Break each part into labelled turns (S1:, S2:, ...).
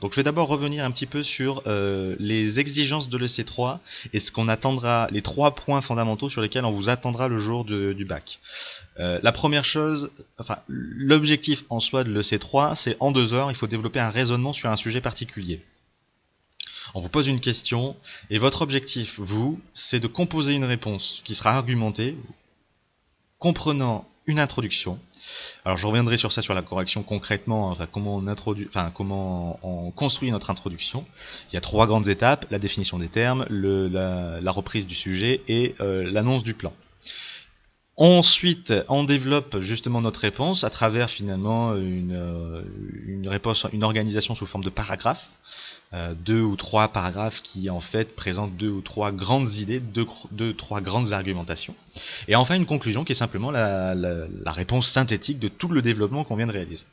S1: Donc je vais d'abord revenir un petit peu sur les exigences de l'EC3 et ce qu'on attendra, les 3 points fondamentaux sur lesquels on vous attendra le jour du bac. La première chose, enfin l'objectif en soi de l'EC3, c'est en 2 heures, il faut développer un raisonnement sur un sujet particulier. On vous pose une question et votre objectif, vous, c'est de composer une réponse qui sera argumentée, comprenant une introduction. Alors je reviendrai sur ça, sur la correction concrètement, enfin comment on construit notre introduction. Il y a 3 grandes étapes: la définition des termes, la reprise du sujet et l'annonce du plan. Ensuite, on développe justement notre réponse à travers finalement une réponse, une organisation sous forme de paragraphes. 2 ou 3 paragraphes qui en fait présentent 2 ou 3 grandes idées, 2 ou 3 grandes argumentations. Et enfin une conclusion qui est simplement la réponse synthétique de tout le développement qu'on vient de réaliser.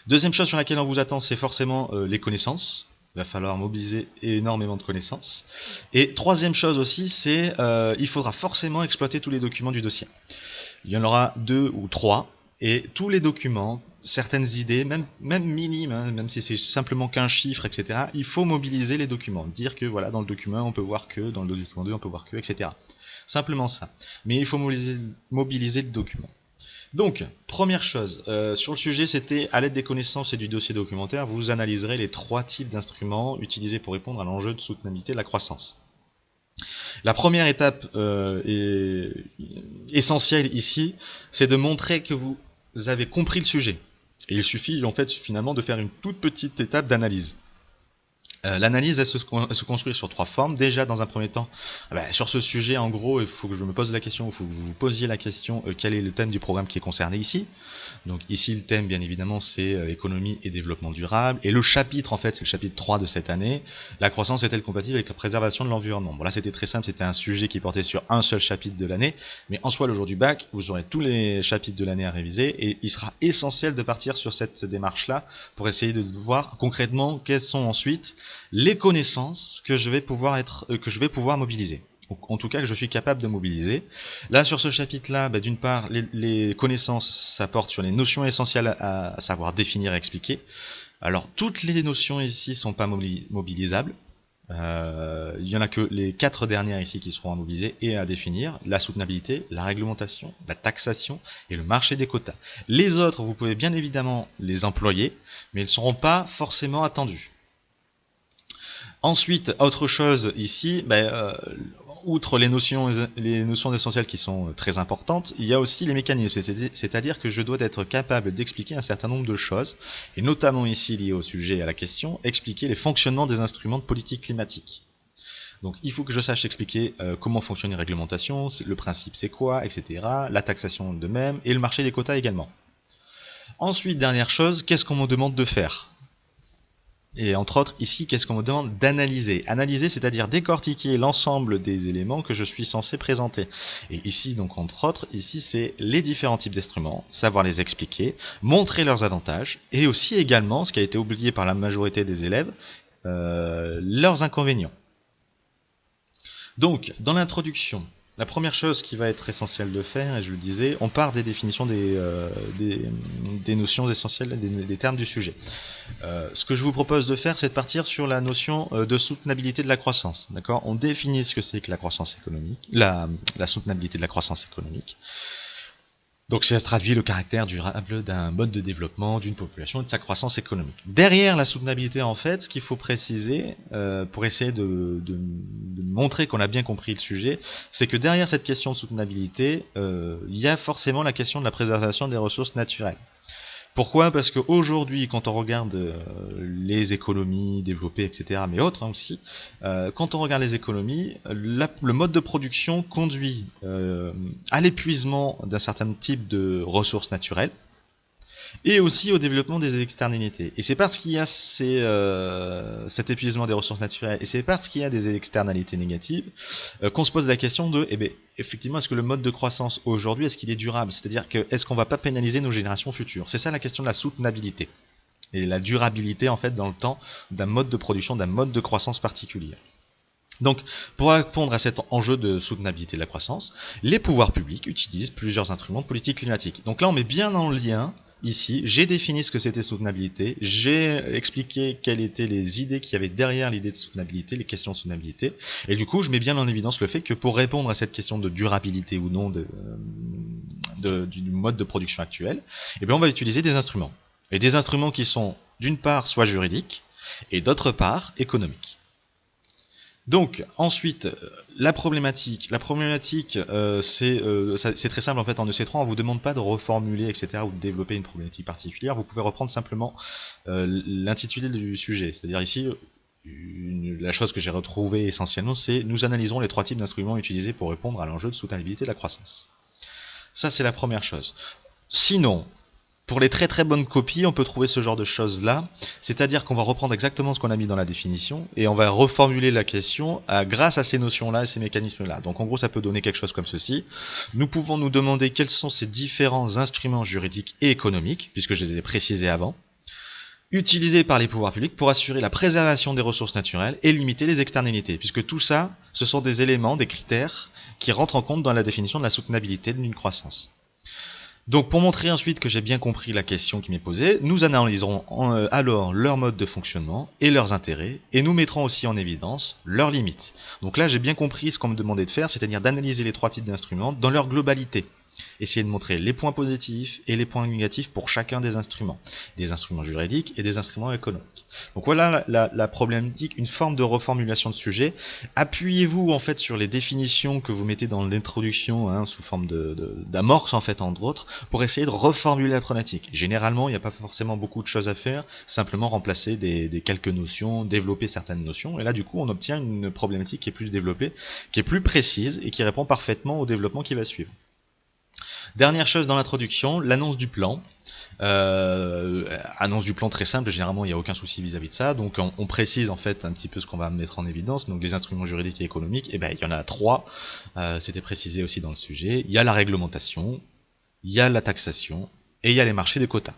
S1: Deuxième chose sur laquelle on vous attend, c'est forcément les connaissances. Il va falloir mobiliser énormément de connaissances. Et troisième chose aussi, c'est il faudra forcément exploiter tous les documents du dossier. Il y en aura 2 ou 3, et tous les documents, certaines idées, même minimes, hein, même si c'est simplement qu'un chiffre, etc., il faut mobiliser les documents. Dire que voilà, dans le document 1, on peut voir que, dans le document 2, on peut voir que, etc. Simplement ça. Mais il faut mobiliser le document. Donc, première chose, sur le sujet, c'était à l'aide des connaissances et du dossier documentaire, vous analyserez les 3 types d'instruments utilisés pour répondre à l'enjeu de soutenabilité de la croissance. La première étape essentielle ici, c'est de montrer que vous avez compris le sujet. Et il suffit en fait finalement de faire une toute petite étape d'analyse. L'analyse, elle se construit sur 3 formes. Déjà, dans un premier temps, sur ce sujet, en gros, il faut que je me pose la question, il faut que vous vous posiez la question, quel est le thème du programme qui est concerné ici. Donc ici, le thème, bien évidemment, c'est économie et développement durable. Et le chapitre, en fait, c'est le chapitre 3 de cette année. La croissance est-elle compatible avec la préservation de l'environnement? Bon, là, c'était très simple, c'était un sujet qui portait sur un seul chapitre de l'année. Mais en soi, le jour du bac, vous aurez tous les chapitres de l'année à réviser. Et il sera essentiel de partir sur cette démarche-là pour essayer de voir concrètement quelles sont ensuite les connaissances que je vais pouvoir mobiliser. En tout cas, que je suis capable de mobiliser. Là, sur ce chapitre-là, d'une part, les connaissances, ça porte sur les notions essentielles à savoir définir et expliquer. Alors, toutes les notions ici sont pas mobilisables. Il y en a que les 4 dernières ici qui seront à mobiliser et à définir: la soutenabilité, la réglementation, la taxation et le marché des quotas. Les autres, vous pouvez bien évidemment les employer, mais ils ne seront pas forcément attendus. Ensuite, autre chose ici, outre les notions essentielles qui sont très importantes, il y a aussi les mécanismes, c'est-à-dire que je dois être capable d'expliquer un certain nombre de choses, et notamment ici lié au sujet et à la question, expliquer les fonctionnements des instruments de politique climatique. Donc il faut que je sache expliquer comment fonctionnent les réglementations, le principe c'est quoi, etc., la taxation de même, et le marché des quotas également. Ensuite, dernière chose, qu'est-ce qu'on me demande de faire ? Et entre autres, ici, qu'est-ce qu'on me demande d'analyser? Analyser, c'est-à-dire décortiquer l'ensemble des éléments que je suis censé présenter. Et ici, donc, entre autres, ici, c'est les différents types d'instruments, savoir les expliquer, montrer leurs avantages, et aussi également, ce qui a été oublié par la majorité des élèves, leurs inconvénients. Donc, dans l'introduction, la première chose qui va être essentielle de faire, et je le disais, on part des définitions des notions essentielles, des termes du sujet. Ce que je vous propose de faire, c'est de partir sur la notion de soutenabilité de la croissance. D'accord ? On définit ce que c'est que la croissance économique, la soutenabilité de la croissance économique. Donc ça traduit le caractère durable d'un mode de développement d'une population et de sa croissance économique. Derrière la soutenabilité, en fait, ce qu'il faut préciser, pour essayer de montrer qu'on a bien compris le sujet, c'est que derrière cette question de soutenabilité, il y a forcément la question de la préservation des ressources naturelles. Pourquoi ? Parce qu'aujourd'hui, quand on regarde les économies développées, etc., mais autres aussi, quand on regarde les économies, le mode de production conduit à l'épuisement d'un certain type de ressources naturelles et aussi au développement des externalités. Et c'est parce qu'il y a cet épuisement des ressources naturelles et c'est parce qu'il y a des externalités négatives qu'on se pose la question de, effectivement, est-ce que le mode de croissance aujourd'hui, est-ce qu'il est durable? C'est-à-dire que est-ce qu'on va pas pénaliser nos générations futures? C'est ça la question de la soutenabilité et la durabilité en fait dans le temps d'un mode de production, d'un mode de croissance particulier. Donc, pour répondre à cet enjeu de soutenabilité de la croissance, les pouvoirs publics utilisent plusieurs instruments de politique climatique. Donc là, on met bien en lien ici, j'ai défini ce que c'était soutenabilité, j'ai expliqué quelles étaient les idées qu'il y avait derrière l'idée de soutenabilité, les questions de soutenabilité, et du coup, je mets bien en évidence le fait que pour répondre à cette question de durabilité ou non du mode de production actuel, eh bien, on va utiliser des instruments. Et des instruments qui sont, d'une part, soit juridiques, et d'autre part, économiques. Donc ensuite, la problématique, c'est très simple en fait en EC3, on vous demande pas de reformuler etc. ou de développer une problématique particulière, vous pouvez reprendre simplement l'intitulé du sujet, c'est-à-dire ici la chose que j'ai retrouvée essentiellement, c'est nous analysons les 3 types d'instruments utilisés pour répondre à l'enjeu de soutenabilité de la croissance. Ça c'est la première chose. Sinon, pour les très très bonnes copies, on peut trouver ce genre de choses-là, c'est-à-dire qu'on va reprendre exactement ce qu'on a mis dans la définition et on va reformuler la question grâce à ces notions-là et ces mécanismes-là. Donc en gros, ça peut donner quelque chose comme ceci. Nous pouvons nous demander quels sont ces différents instruments juridiques et économiques, puisque je les ai précisés avant, utilisés par les pouvoirs publics pour assurer la préservation des ressources naturelles et limiter les externalités, puisque tout ça, ce sont des éléments, des critères qui rentrent en compte dans la définition de la soutenabilité d'une croissance. Donc pour montrer ensuite que j'ai bien compris la question qui m'est posée, nous analyserons alors leur mode de fonctionnement et leurs intérêts, et nous mettrons aussi en évidence leurs limites. Donc là j'ai bien compris ce qu'on me demandait de faire, c'est-à-dire d'analyser les 3 types d'instruments dans leur globalité. Essayer de montrer les points positifs et les points négatifs pour chacun des instruments juridiques et des instruments économiques. Donc voilà la problématique, une forme de reformulation de sujet. Appuyez-vous en fait sur les définitions que vous mettez dans l'introduction, sous forme d'amorce en fait entre autres, pour essayer de reformuler la problématique. Généralement, il n'y a pas forcément beaucoup de choses à faire, simplement remplacer des quelques notions, développer certaines notions, et là du coup on obtient une problématique qui est plus développée, qui est plus précise et qui répond parfaitement au développement qui va suivre. Dernière chose dans l'introduction, l'annonce du plan. Annonce du plan très simple, généralement il n'y a aucun souci vis-à-vis de ça, donc on précise en fait un petit peu ce qu'on va mettre en évidence, donc les instruments juridiques et économiques, il y en a 3, c'était précisé aussi dans le sujet, il y a la réglementation, il y a la taxation, et il y a les marchés des quotas.